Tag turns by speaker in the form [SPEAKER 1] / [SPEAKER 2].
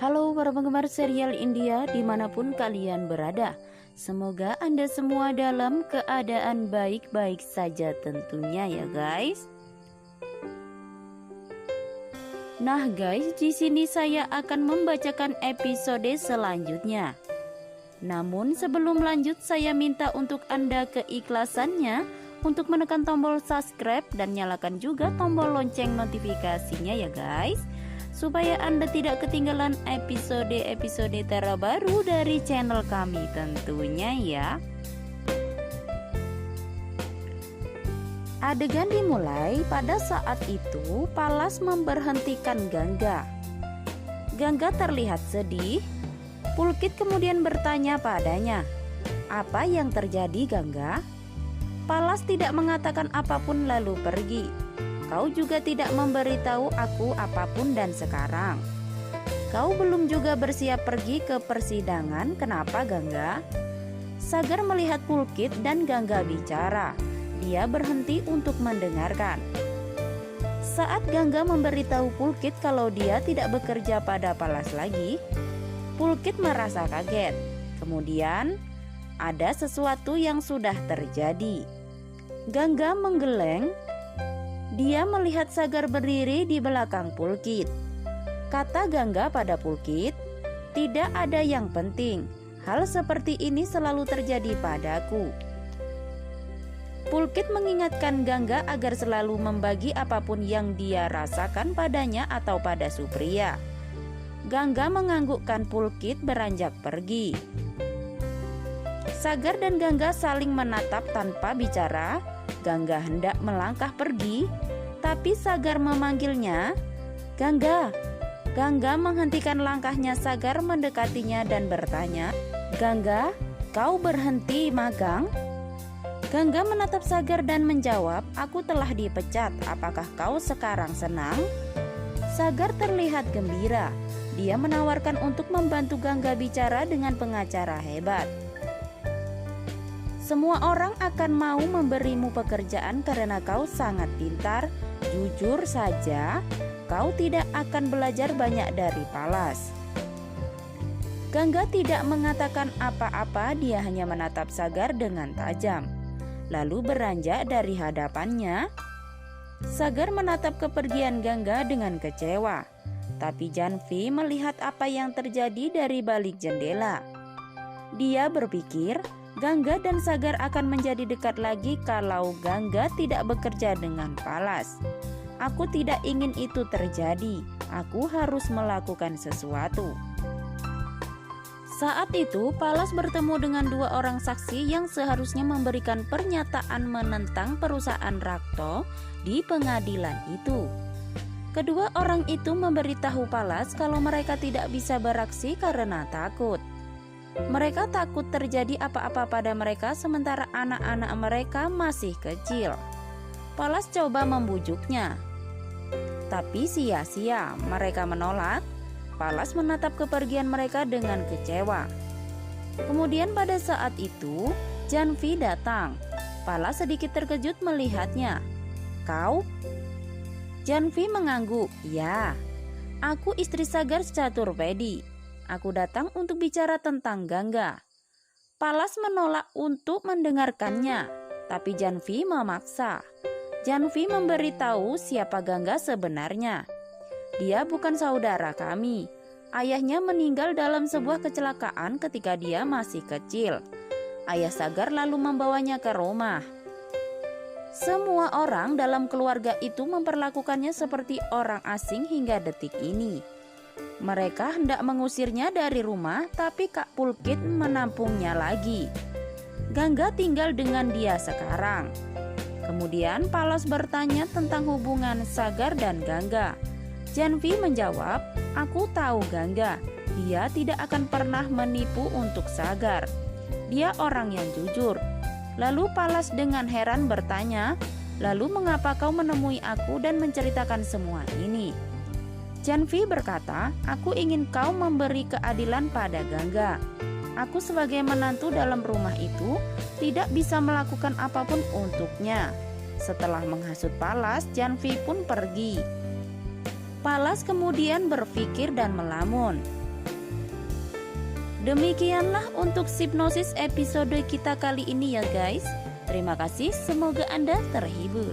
[SPEAKER 1] Halo para penggemar serial India dimanapun kalian berada. Semoga Anda semua dalam keadaan baik-baik saja tentunya ya guys. Nah guys, di sini saya akan membacakan episode selanjutnya. Namun sebelum lanjut saya minta untuk Anda keikhlasannya untuk menekan tombol subscribe dan nyalakan juga tombol lonceng notifikasinya ya guys, supaya Anda tidak ketinggalan episode-episode terbaru dari channel kami tentunya ya. Adegan dimulai pada saat itu Palas memberhentikan Gangga. Gangga terlihat sedih. Pulkit kemudian bertanya padanya, "Apa yang terjadi, Gangga?" Palas tidak mengatakan apapun lalu pergi. "Kau juga tidak memberitahu aku apapun dan sekarang kau belum juga bersiap pergi ke persidangan. Kenapa, Gangga?" Sagar melihat Pulkit dan Gangga bicara. Dia berhenti untuk mendengarkan. Saat Gangga memberitahu Pulkit kalau dia tidak bekerja pada Palas lagi, Pulkit merasa kaget. Kemudian ada sesuatu yang sudah terjadi. Gangga menggeleng. Dia melihat Sagar berdiri di belakang Pulkit. Kata Gangga pada Pulkit, "Tidak ada yang penting. Hal seperti ini selalu terjadi padaku." Pulkit mengingatkan Gangga agar selalu membagi apapun yang dia rasakan padanya atau pada Supriya. Gangga menganggukkan Pulkit beranjak pergi. Sagar dan Gangga saling menatap tanpa bicara. Gangga hendak melangkah pergi, tapi Sagar memanggilnya, "Gangga." Gangga menghentikan langkahnya. Sagar mendekatinya dan bertanya, "Gangga, kau berhenti magang?" Gangga menatap Sagar dan menjawab, "Aku telah dipecat. Apakah kau sekarang senang?" Sagar terlihat gembira. Dia menawarkan untuk membantu Gangga bicara dengan pengacara hebat. "Semua orang akan mau memberimu pekerjaan karena kau sangat pintar. Jujur saja, kau tidak akan belajar banyak dari Palas." Gangga tidak mengatakan apa-apa. Dia hanya menatap Sagar dengan tajam, lalu beranjak dari hadapannya. Sagar menatap kepergian Gangga dengan kecewa. Tapi Janvi melihat apa yang terjadi dari balik jendela. Dia berpikir Gangga dan Sagar akan menjadi dekat lagi kalau Gangga tidak bekerja dengan Palas. "Aku tidak ingin itu terjadi. Aku harus melakukan sesuatu." Saat itu Palas bertemu dengan dua orang saksi yang seharusnya memberikan pernyataan menentang perusahaan Rakto di pengadilan itu. Kedua orang itu memberitahu Palas kalau mereka tidak bisa beraksi karena takut. Mereka takut terjadi apa-apa pada mereka sementara anak-anak mereka masih kecil. Palas coba membujuknya, tapi sia-sia. Mereka menolak. Palas menatap kepergian mereka dengan kecewa. Kemudian pada saat itu Janvi datang. Palas sedikit terkejut melihatnya. "Kau?" Janvi mengangguk. "Ya, aku istri Sagar Caturvedi. Aku datang untuk bicara tentang Gangga." Palas menolak untuk mendengarkannya, tapi Janvi memaksa. Janvi memberitahu siapa Gangga sebenarnya. "Dia bukan saudara kami. Ayahnya meninggal dalam sebuah kecelakaan ketika dia masih kecil. Ayah Sagar lalu membawanya ke rumah. Semua orang dalam keluarga itu memperlakukannya seperti orang asing hingga detik ini. Mereka hendak mengusirnya dari rumah, tapi Kak Pulkit menampungnya lagi. Gangga tinggal dengan dia sekarang." Kemudian Palas bertanya tentang hubungan Sagar dan Gangga. Janvi menjawab, "Aku tahu Gangga. Dia tidak akan pernah menipu untuk Sagar. Dia orang yang jujur." Lalu Palas dengan heran bertanya, "Lalu mengapa kau menemui aku dan menceritakan semua ini?" Janvi berkata, "Aku ingin kau memberi keadilan pada Gangga. Aku sebagai menantu dalam rumah itu tidak bisa melakukan apapun untuknya." Setelah menghasut Palas, Janvi pun pergi. Palas kemudian berpikir dan melamun. Demikianlah untuk hipnosis episode kita kali ini ya guys. Terima kasih, semoga Anda terhibur.